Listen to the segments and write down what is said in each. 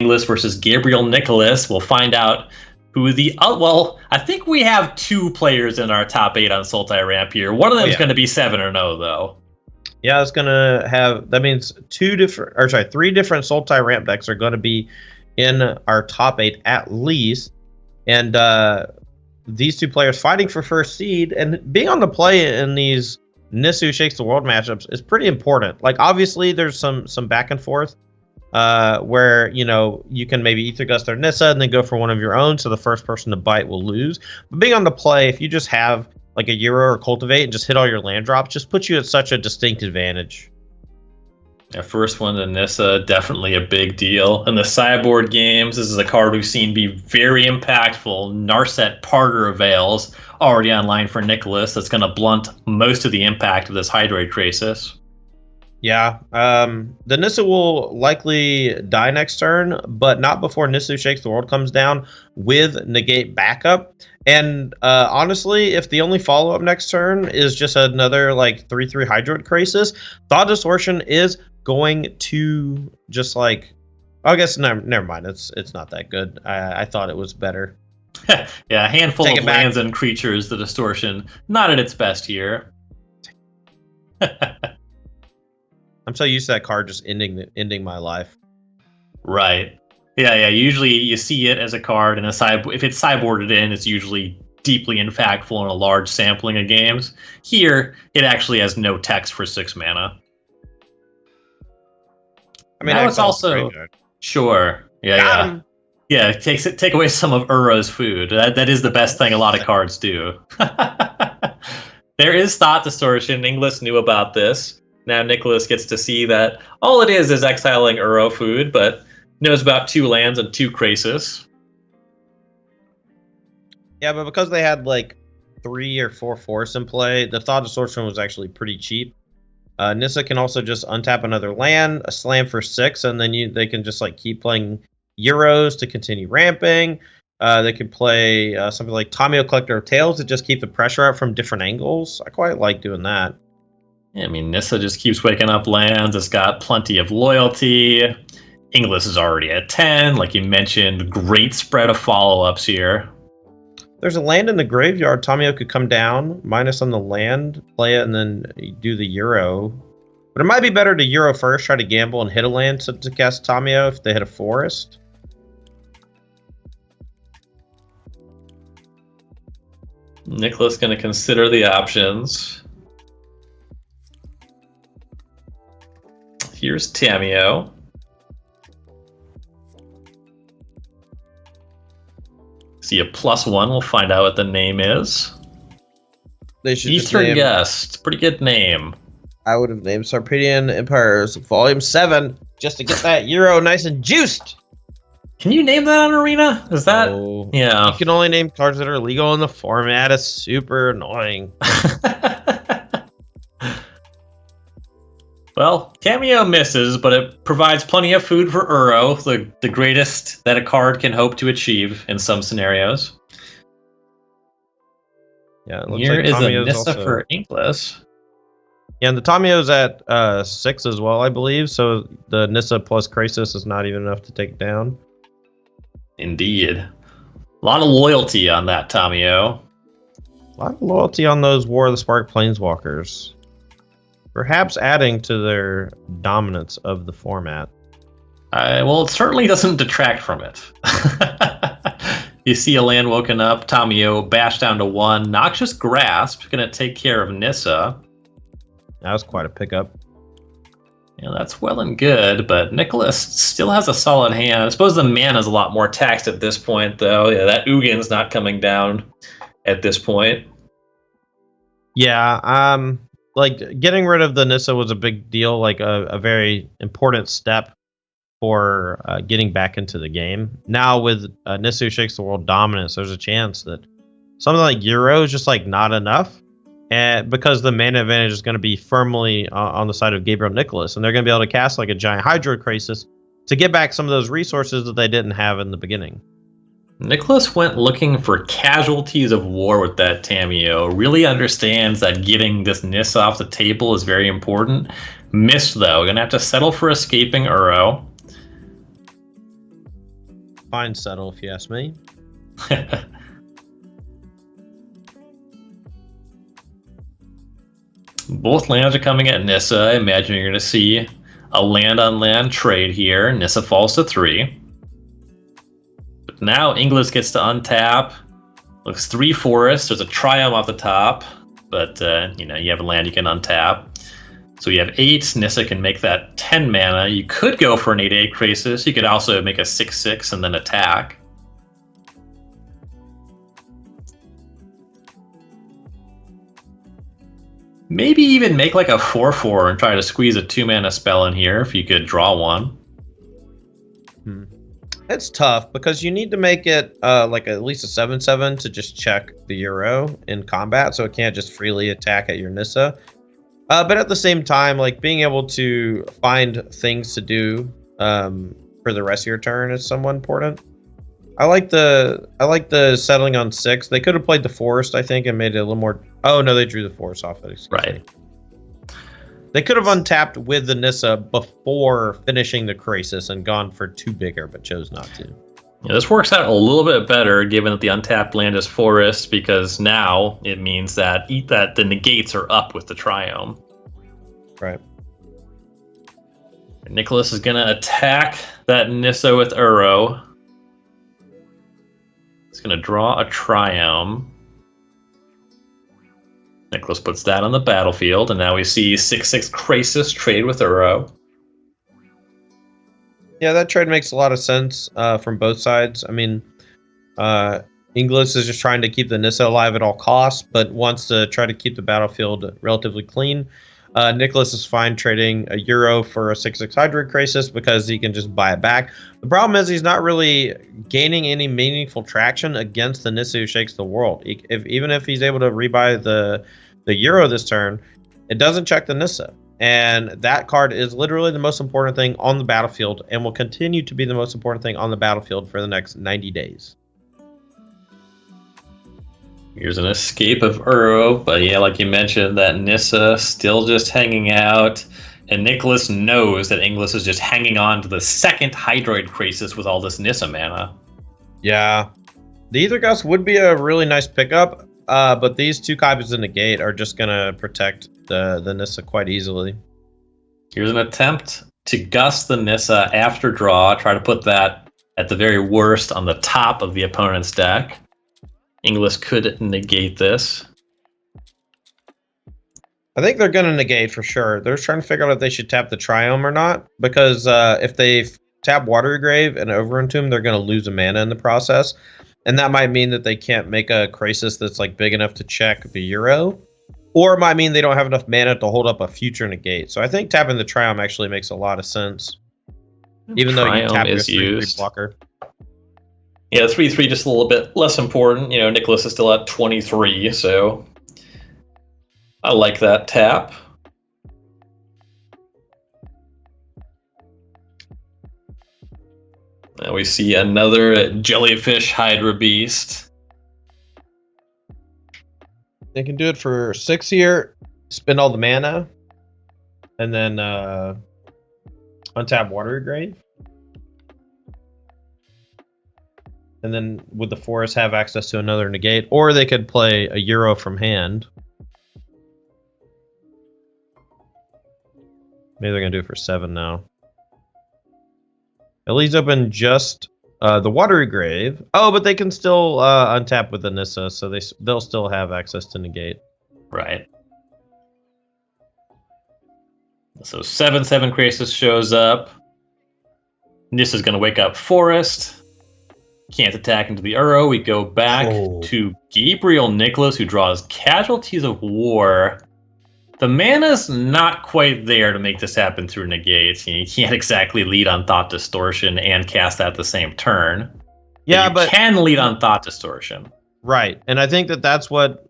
Inglis versus Gabriel Nicholas. We'll find out who I think we have 2 players in our top 8 on Sultai Ramp here. One of them is going to be 7 or no, though. Yeah, it's going to have, that means 3 different Sultai Ramp decks are going to be in our top 8 at least. And these 2 players fighting for first seed and being on the play in these Nisu Shakes the World matchups is pretty important. Like, obviously, there's some back and forth where, you can maybe Ether Gust or Nissa and then go for one of your own, so the first person to bite will lose. But being on the play, if you just have like a Euro or Cultivate and just hit all your land drops, just puts you at such a distinct advantage. Yeah, first one to Nissa, definitely a big deal. In the sideboard games, this is a card we've seen be very impactful. Narset Parter of Veils, already online for Nicholas. That's going to blunt most of the impact of this Hydroid Crisis. Yeah, the Nissa will likely die next turn, but not before Nisu Shakes the World comes down with Negate backup. And honestly, if the only follow-up next turn is just another like 3/3 Hydroid Crisis, Thought Distortion is going to just like, I guess never mind. It's not that good. I thought it was better. Yeah, a handful of lands and creatures. The Distortion not at its best here. I'm so used to that card just ending my life. Right. Yeah. Usually you see it as a card, and if it's sideboarded in, it's usually deeply impactful in a large sampling of games. Here, it actually has no text for 6 mana. I mean, it's also sure. Yeah. Yeah, take away some of Uro's food. That is the best thing a lot of cards do. There is Thought Distortion. Inglis knew about this. Now Nicholas gets to see that all it is exiling Uro food, but knows about 2 lands and 2 Crisis. Yeah, but because they had like 3 or 4 force in play, the Thought Distortion was actually pretty cheap. Nissa can also just untap another land, a slam for 6, and then they can just like keep playing Euros to continue ramping. They could play something like Tamio Collector of Tales to just keep the pressure up from different angles. I quite like doing that. Yeah, I mean, Nissa just keeps waking up lands. It's got plenty of loyalty. Inglis is already at 10. Like you mentioned, great spread of follow-ups here. There's a land in the graveyard. Tamio could come down, minus on the land, play it, and then do the Euro. But it might be better to Euro first, try to gamble and hit a land to cast Tamio if they hit a forest. Nicholas going to consider the options. Here's Tamio. See a +1. We'll find out what the name is. They should Ether Guest. Pretty good name. I would have named Sarpedian Empires Volume 7 just to get that Euro nice and juiced. Can you name that on Arena? Is that? Oh, yeah. You can only name cards that are legal in the format. It's super annoying. Well, Tamio misses, but it provides plenty of food for Uro, the greatest that a card can hope to achieve in some scenarios. Yeah, it looks Here like is Tamio's a Nissa also for Inglis. Yeah, and the Tamio's at 6 as well, I believe. So the Nissa plus Crisis is not even enough to take it down. Indeed. A lot of loyalty on that Tamio. A lot of loyalty on those War of the Spark Planeswalkers. Perhaps adding to their dominance of the format. Well, it certainly doesn't detract from it. You see a land woken up, Tamio bash down to 1. Noxious Grasp, going to take care of Nissa. That was quite a pickup. Yeah, that's well and good, but Nicholas still has a solid hand. I suppose the mana's a lot more taxed at this point, though. Yeah, that Ugin's not coming down at this point. Yeah, like getting rid of the Nissa was a big deal, like a very important step for getting back into the game. Now with Nisu Shakes the World dominance, there's a chance that something like Euro is just like not enough. And because the mana advantage is going to be firmly on the side of Gabriel Nicholas, and they're going to be able to cast like a giant Hydro Crisis to get back some of those resources that they didn't have in the beginning. Nicholas went looking for casualties of war with that Tamio. Really understands that getting this Nissa off the table is very important. Missed, though. Going to have to settle for escaping Uro. fine settle, if you ask me. Both lands are coming at Nissa. I imagine you're going to see a land-on-land trade here. Nissa falls to 3. But now Inglis gets to untap. Looks 3 forests. There's a Triumph off the top. But, you have a land you can untap. So you have 8. Nissa can make that 10 mana. You could go for an 8/8 Krasis. You could also make a 6/6 and then attack. Maybe even make like a 4/4 and try to squeeze a 2-mana spell in here if you could draw one. It's tough because you need to make it like at least a 7/7 to just check the Euro in combat, so it can't just freely attack at your Nissa. But at the same time, like being able to find things to do for the rest of your turn is somewhat important. I like the settling on 6. They could have played the forest, I think, and made it a little more. Oh no, they drew the forest off it. Right. They could have untapped with the Nissa before finishing the Krasis and gone for 2 bigger, but chose not to. Yeah, this works out a little bit better given that the untapped land is forest, because now it means that the negates are up with the Triome. Right. Nicholas is going to attack that Nissa with Uro. He's going to draw a Triome. Nicholas puts that on the battlefield, and now we see 6/6 Krasis trade with Uro. Yeah, that trade makes a lot of sense from both sides. I mean, Inglis is just trying to keep the Nissa alive at all costs, but wants to try to keep the battlefield relatively clean. Nicholas is fine trading a Euro for a 6/6 Hydroid Krasis because he can just buy it back. The problem is he's not really gaining any meaningful traction against the Nissa who shakes the world. Even if he's able to rebuy the Euro this turn, it doesn't check the Nissa. And that card is literally the most important thing on the battlefield and will continue to be the most important thing on the battlefield for the next 90 days. Here's an escape of Uro, but yeah, like you mentioned, that Nissa still just hanging out. And Nicholas knows that Inglis is just hanging on to the second Hydroid Krasis with all this Nissa mana. Yeah. The Ether Gust would be a really nice pickup, but these 2 copies in the gate are just going to protect the Nissa quite easily. Here's an attempt to gust the Nissa after draw. Try to put that at the very worst on the top of the opponent's deck. Inglis could negate this. I think they're going to negate for sure. They're trying to figure out if they should tap the Triome or not, because if they tap Watery Grave and Overentomb, they're going to lose a mana in the process. And that might mean that they can't make a Krasis that's like big enough to check the Euro. Or it might mean they don't have enough mana to hold up a future negate. So I think tapping the Triome actually makes a lot of sense. Even though you tap your 3/3 blocker. Yeah, 3/3 just a little bit less important. Nicholas is still at 23, so I like that tap. Now we see another Jellyfish Hydra Beast. They can do it for 6 here, spend all the mana, and then untap Watery Grave. And then with the forest have access to another negate, or they could play a Euro from hand. Maybe they're gonna do it for 7 now. It leaves open just the Watery Grave. Oh, but they can still untap with the Nissa, so they'll still have access to negate. Right. So 7/7 Krasis shows up. Nissa's gonna wake up Forest. Can't attack into the Uro. We go back to Gabriel Nicholas, who draws Casualties of War. The mana's not quite there to make this happen through negates. You can't exactly lead on Thought Distortion and cast that the same turn. Yeah, but you can lead on Thought Distortion. Right, and I think that's what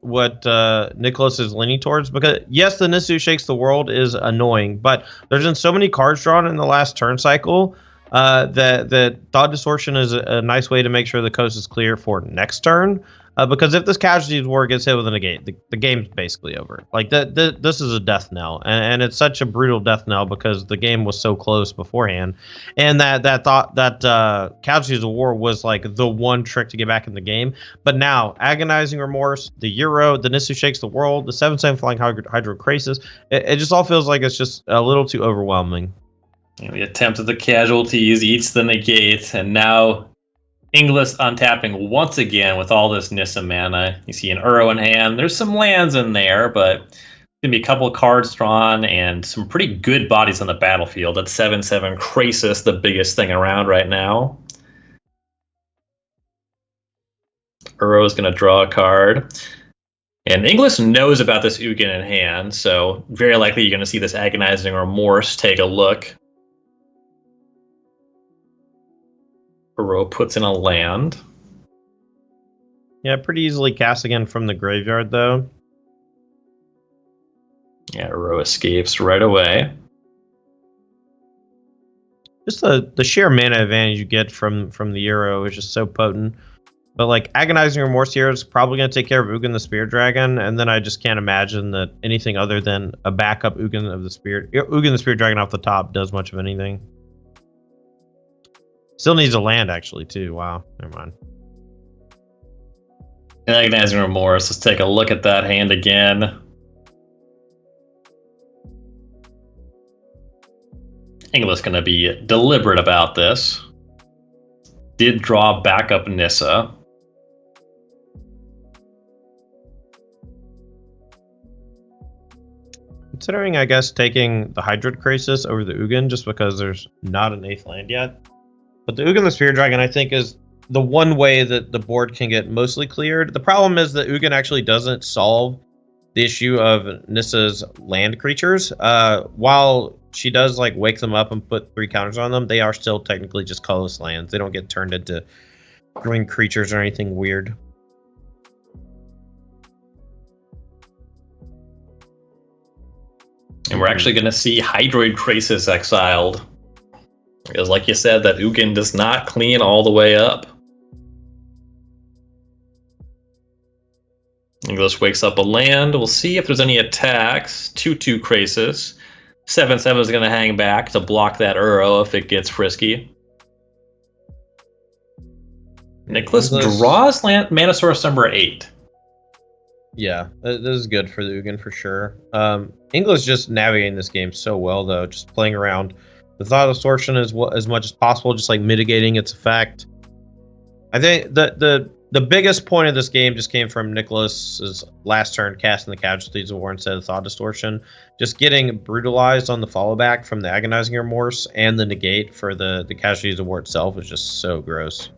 Nicholas is leaning towards, because yes, the Nissa Who Shakes the World is annoying, but there's been so many cards drawn in the last turn cycle The Thought Distortion is a nice way to make sure the coast is clear for next turn. Because if this Casualties War gets hit with a negate, the game's basically over. Like this is a death knell, and it's such a brutal death knell because the game was so close beforehand, and that Casualties of War was like the one trick to get back in the game. But now Agonizing Remorse, the Euro, the Nissu Shakes the World, the 7/7 Flying Hydrocrisis, it just all feels like it's just a little too overwhelming. The attempt of the Casualties eats the negate, and now Inglis untapping once again with all this Nissa mana. You see an Uro in hand. There's some lands in there, but going to be a couple of cards drawn and some pretty good bodies on the battlefield. At 7/7 Krasis, the biggest thing around right now. Uro is going to draw a card. And Inglis knows about this Ugin in hand, so very likely you're going to see this Agonizing Remorse take a look. Uro puts in a land. Yeah, pretty easily cast again from the graveyard, though. Yeah, Uro escapes right away. Just the sheer mana advantage you get from the Euro is just so potent. But like Agonizing Remorse here is probably going to take care of Ugin the Spear Dragon, and then I just can't imagine that anything other than a backup Ugin the Spear Dragon off the top does much of anything. Still needs a land, actually, too. Wow. Never mind. And Agonizing Remorse. Let's take a look at that hand again. Inglis going to be deliberate about this. Did draw backup Nissa. Considering, I guess, taking the Hydroid Crisis over the Ugin just because there's not an 8th land yet. But the Ugin the Spear Dragon, I think, is the one way that the board can get mostly cleared. The problem is that Ugin actually doesn't solve the issue of Nissa's land creatures. While she does like wake them up and put 3 counters on them, they are still technically just colorless lands. They don't get turned into green creatures or anything weird. And we're actually going to see Hydroid Crisis exiled. Because like you said, that Ugin does not clean all the way up. Inglis wakes up a land. We'll see if there's any attacks. 2/2 Crisis. 7/7 is going to hang back to block that Uro if it gets frisky. Inglis draws land, mana source number 8. Yeah, this is good for the Ugin for sure. Inglis just navigating this game so well, though, just playing around the Thought Distortion as much as possible, just like mitigating its effect. I think the biggest point of this game just came from Nicholas's last turn casting the Casualties of War instead of Thought Distortion. Just getting brutalized on the fallback from the Agonizing Remorse and the negate for the Casualties of War itself is just so gross.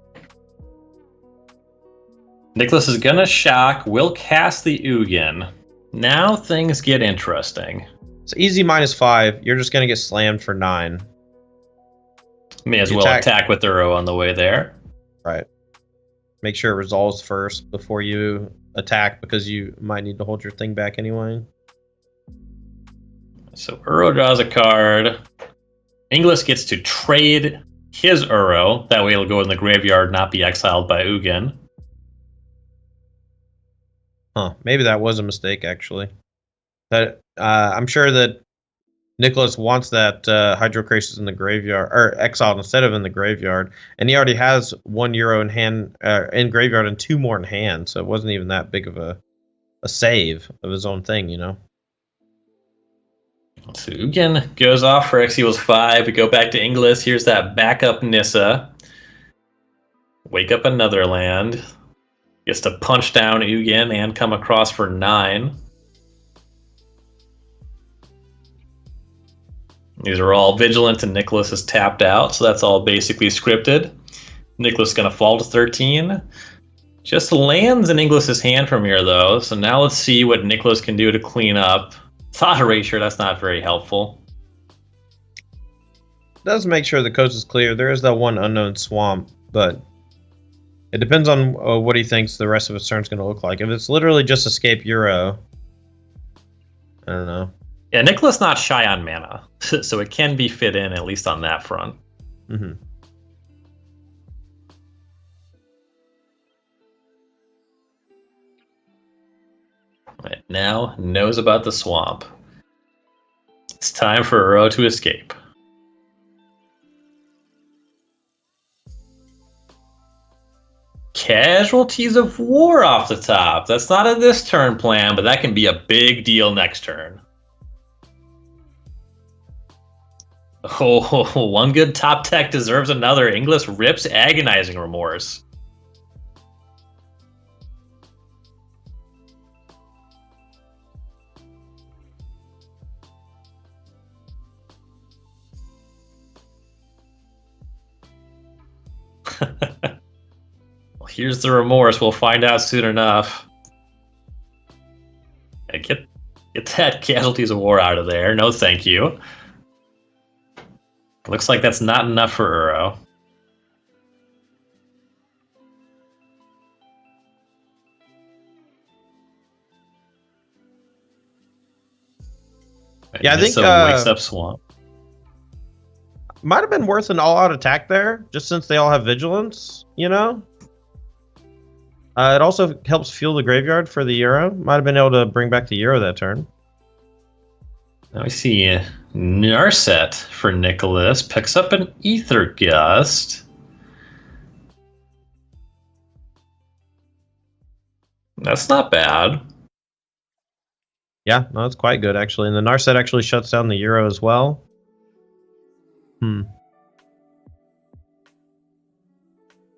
Nicholas is going to shock, will cast the Ugin. Now things get interesting. It's easy -5. You're just going to get slammed for 9. May as well attack with Uro on the way there. Right. Make sure it resolves first before you attack because you might need to hold your thing back anyway. So Uro draws a card. Inglis gets to trade his Uro. That way he'll go in the graveyard, not be exiled by Ugin. Huh. Maybe that was a mistake, actually. I'm sure that Nicholas wants that Hydrocrisis in the graveyard, or exiled instead of in the graveyard, and he already has 1 Euro in hand, in graveyard, and 2 more in hand, so it wasn't even that big of a save of his own thing, you know. So Ugin goes off for X equals 5. We go back to Inglis. Here's that backup Nissa. Wake up another land. Gets to punch down Ugin and come across for 9. These are all vigilant, and Nicholas is tapped out, so that's all basically scripted. Nicholas is going to fall to 13. Just lands in Inglis's hand from here, though, so now let's see what Nicholas can do to clean up. Thought Erasure, that's not very helpful. It does make sure the coast is clear. There is that one unknown swamp, but it depends on what he thinks the rest of his turn is going to look like. If it's literally just escape Euro, I don't know. Yeah, Nicholas not shy on mana, so it can be fit in, at least on that front. Mm-hmm. now knows about the swamp. It's time for Uro to escape. Casualties of war off the top. That's not in this turn plan, but that can be a big deal next turn. Oh, one good top tech deserves another. Inglis rips Agonizing Remorse. Well, here's the remorse. We'll find out soon enough. Hey, get that Casualties of War out of there. No, thank you. Looks like that's not enough for Uro. Yeah, I think wakes up Swamp. Might have been worth an all-out attack there, just since they all have vigilance. You know. It also helps fuel the graveyard for the Uro. Might have been able to bring back the Uro that turn. Now we see Narset for Nicholas. Picks up an Ether Gust. That's not bad. Yeah, no, that's quite good, actually. And the Narset actually shuts down the Uro as well. We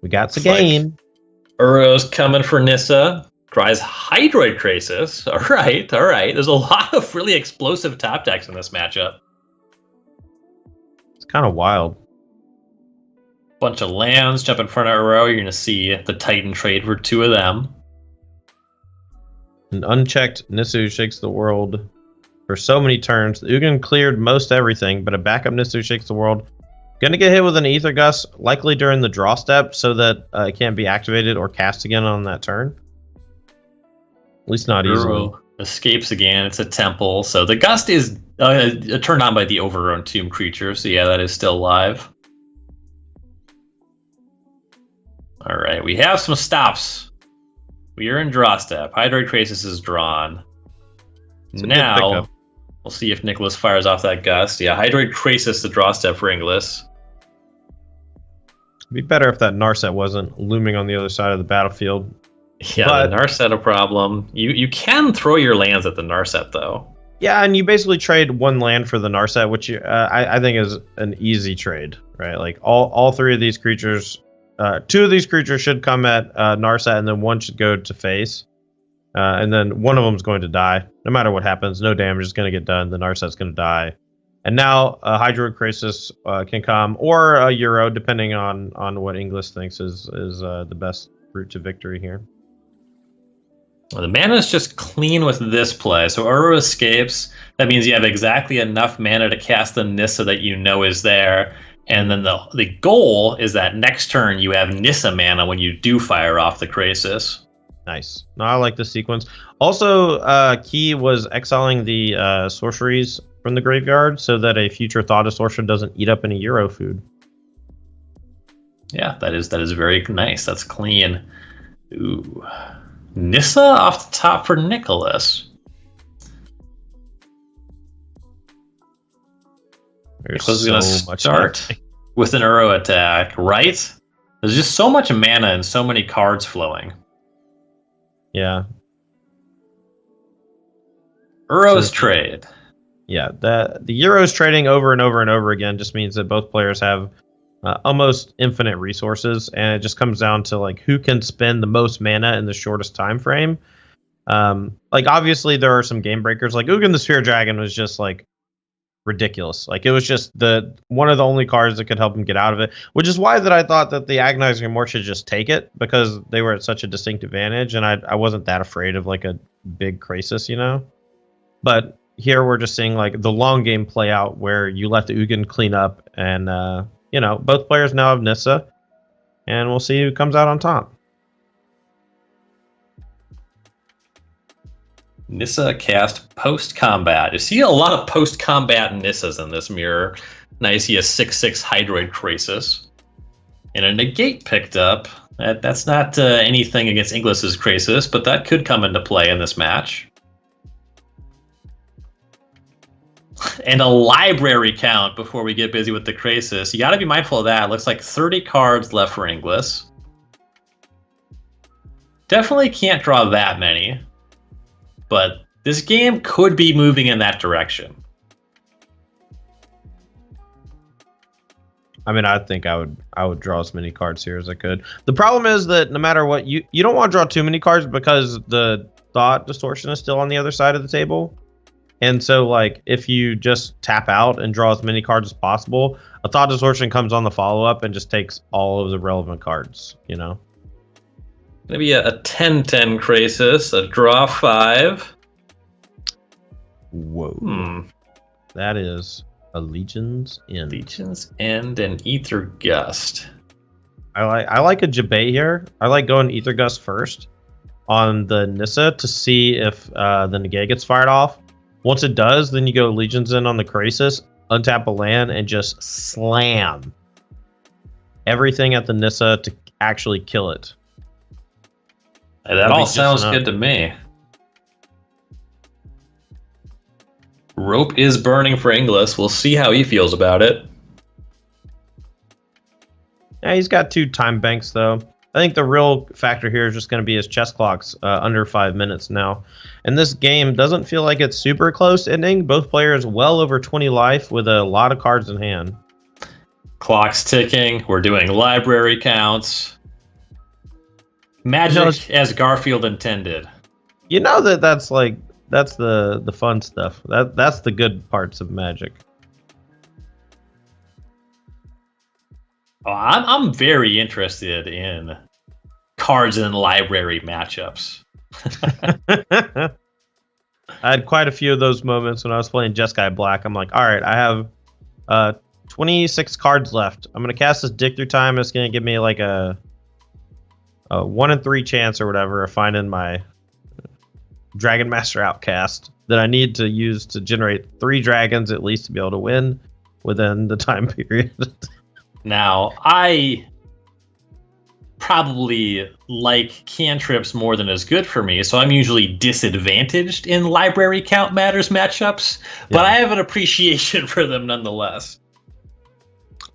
got the game. Uro's coming for Nissa. Tries Hydroid Crisis. All right. There's a lot of really explosive top decks in this matchup. It's kind of wild. Bunch of lands jump in front of Uro. You're going to see the Titan trade for 2 of them. An unchecked Nissu Shakes the World for so many turns. Ugin cleared most everything, but a backup Nissu Shakes the World. Going to get hit with an Ether Gust, likely during the draw step, so that it can't be activated or cast again on that turn. At least not easily. Escapes again. It's a temple. So the Gust is turned on by the Overgrown Tomb creature. So yeah, that is still live. All right, we have some stops. We are in draw step. Hydroid Crisis is drawn. Now, we'll see if Nicholas fires off that Gust. Yeah, Hydroid Crisis, the draw step for Inglis. It'd be better if that Narset wasn't looming on the other side of the battlefield. Yeah, but the Narset a problem. You can throw your lands at the Narset, though. Yeah, and you basically trade 1 land for the Narset, which I think is an easy trade, right? Like all 3 of these creatures, 2 of these creatures should come at Narset, and then 1 should go to face. And then 1 of them is going to die. No matter what happens, no damage is going to get done. The Narset's going to die. And now Hydroid Crisis can come, or a Uro, depending on what Inglis thinks is the best route to victory here. Well, the mana is just clean with this play. So Uro escapes. That means you have exactly enough mana to cast the Nissa that you know is there. And then the goal is that next turn you have Nissa mana when you do fire off the Crisis. Nice. No, I like this sequence. Also, key was exiling the sorceries from the graveyard so that a future Thought Distortion doesn't eat up any Uro food. Yeah, that is very nice. That's clean. Ooh. Nissa off the top for Nicholas. Nicholas is going to start with an Uro attack, right? There's just so much mana and so many cards flowing. Yeah. Uro's trade. Yeah, the Uro's trading over and over and over again just means that both players have almost infinite resources, and it just comes down to like who can spend the most mana in the shortest time frame. Like obviously there are some game breakers. Like Ugin the Sphere Dragon was just like ridiculous. Like it was just one of the only cards that could help him get out of it, which is why that I thought that the Agonizing Remorse should just take it, because they were at such a distinct advantage, and I wasn't that afraid of like a big Crisis, you know. But here we're just seeing like the long game play out where you let the Ugin clean up, and you know, both players now have Nissa, and we'll see who comes out on top. Nissa cast post-combat. You see a lot of post-combat Nissas in this mirror. Now you see a 6/6 Hydroid Crisis. And a negate picked up. That's not anything against Inglis's Crisis, but that could come into play in this match. and a library count before we get busy with the Crisis. You got to be mindful of that. Looks like 30 cards left for Inglis. Definitely can't draw that many, but this game could be moving in that direction. I mean, I think I would draw as many cards here as I could. The problem is that no matter what, you don't want to draw too many cards because the thought distortion is still on the other side of the table. And so, like, if you just tap out and draw as many cards as possible, a thought distortion comes on the follow-up and just takes all of the relevant cards, you know? Maybe a 10-10 Crisis, a draw 5. Whoa. That is a Legion's End. Legion's End and Ether Gust. I like a Jabay here. I like going Ether Gust first on the Nissa to see if the Negate gets fired off. Once it does, then you go Legion's End on the Crisis, untap a land, and just slam everything at the Nissa to actually kill it. Hey, that all sounds good to me. Rope is burning for Inglis. We'll see how he feels about it. Yeah, he's got 2 time banks, though. I think the real factor here is just going to be his chess clocks under 5 minutes now. And this game doesn't feel like it's super close ending. Both players well over 20 life with a lot of cards in hand. Clock's ticking. We're doing library counts. Magic as Garfield intended. You know that's the fun stuff. That's the good parts of Magic. Oh, I'm very interested in cards and library matchups. I had quite a few of those moments when I was playing Jeskai Black. I'm like, all right, I have 26 cards left. I'm gonna cast this Dig Through Time. It's gonna give me like a 1 in 3 chance or whatever of finding my Dragon Master Outcast that I need to use to generate 3 dragons at least to be able to win within the time period. Now, I probably like cantrips more than is good for me, so I'm usually disadvantaged in library count matters matchups, but I have an appreciation for them nonetheless.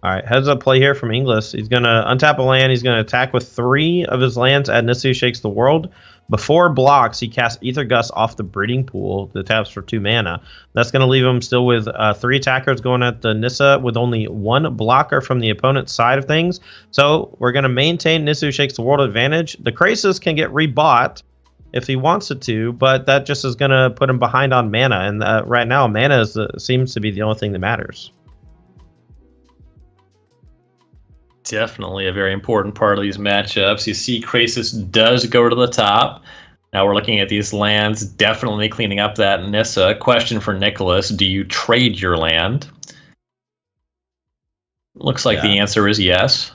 All right, heads up play here from Inglis. He's going to untap a land. He's going to attack with 3 of his lands at Nissa Shakes the World. Before blocks, he casts Ether Gust off the Breeding Pool that taps for 2 mana. That's going to leave him still with 3 attackers going at the Nissa with only 1 blocker from the opponent's side of things. So we're going to maintain Nissa Shakes the World advantage. The Crisis can get rebought if he wants it to, but that just is going to put him behind on mana. And right now, mana seems to be the only thing that matters. Definitely a very important part of these matchups. You see Crisis does go to the top. Now we're looking at these lands, definitely cleaning up that Nissa. Question for Nicholas, do you trade your land? Looks like the answer is yes.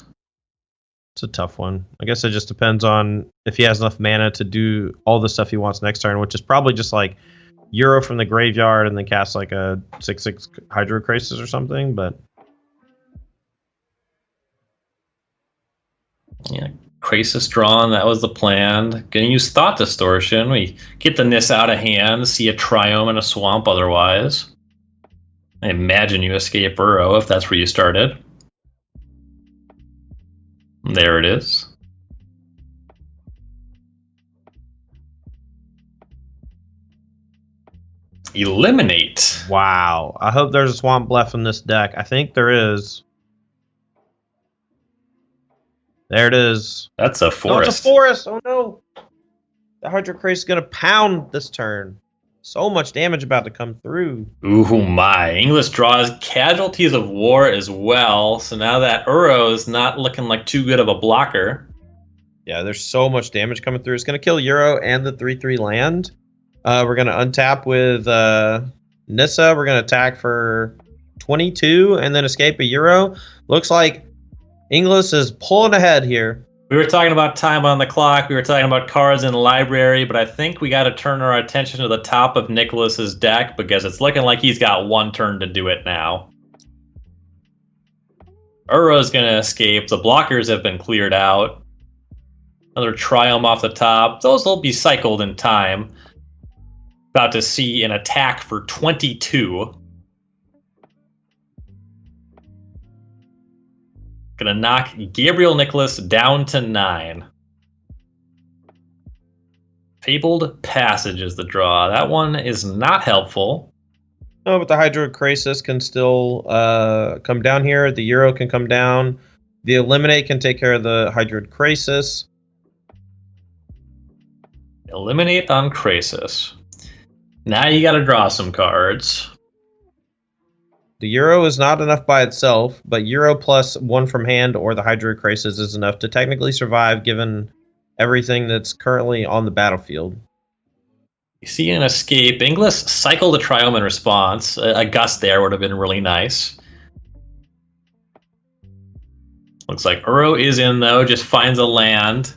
It's a tough one. I guess it just depends on if he has enough mana to do all the stuff he wants next turn, which is probably just like Euro from the graveyard and then cast like a 6/6 Hydro Crisis or something, but yeah, Crisis drawn, that was the plan. Gonna use Thought Distortion. We get the Nissa out of hand, see a Triome and a Swamp otherwise. I imagine you escape Burrow if that's where you started. There it is. Eliminate. Wow. I hope there's a Swamp left in this deck. I think there is. There it is. That's a forest. No, it's a forest. Oh no. The Hydro Crisis is going to pound this turn. So much damage about to come through. Ooh my. Inglis draws Casualties of War as well. So now that Uro is not looking like too good of a blocker. Yeah, there's so much damage coming through. It's going to kill Euro and the 3/3 land. We're going to untap with Nissa. We're going to attack for 22 and then escape a Euro. Looks like Inglis is pulling ahead here. We were talking about time on the clock. We were talking about cards in the library, but I think we got to turn our attention to the top of Nicholas's deck because it's looking like he's got 1 turn to do it now. Uro's going to escape. The blockers have been cleared out. Another Triome off the top. Those will be cycled in time. About to see an attack for 22. Gonna knock Gabriel Nicholas down to 9. Fabled Passage is the draw. That one is not helpful. No, but the Hydroid Crisis can still come down here. The Euro can come down. The Eliminate can take care of the Hydroid Crisis. Eliminate on Crisis. Now you gotta draw some cards. The Euro is not enough by itself, but Euro plus 1 from hand or the Hydroid Crisis is enough to technically survive given everything that's currently on the battlefield. You see an escape. Inglis cycled a Triome in response. A gust there would have been really nice. Looks like Uro is in, though. Just finds a land.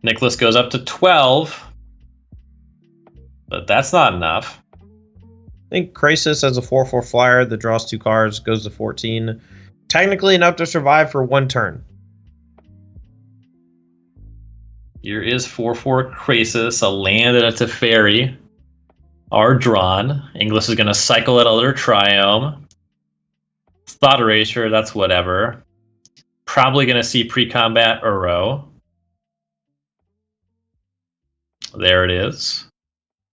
Nicholas goes up to 12. But that's not enough. I think Crisis as a 4/4 flyer that draws 2 cards, goes to 14. Technically enough to survive for 1 turn. Here is 4/4 Crisis. A land and a Teferi are drawn. Inglis is going to cycle at other Triome. Thought Erasure, that's whatever. Probably going to see pre-combat Uro. There it is.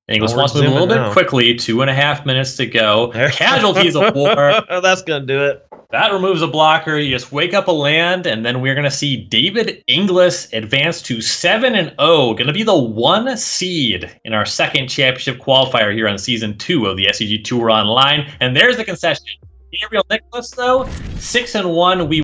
Inglis wants to move a little bit quickly. 2.5 minutes to go. Casualties of War. That's going to do it. That removes a blocker. You just wake up a land, and then we're going to see David Inglis advance to 7-0. Going to be the 1 seed in our second championship qualifier here on Season 2 of the SCG Tour Online. And there's the concession. Gabriel Nicholas, though, 6-1. We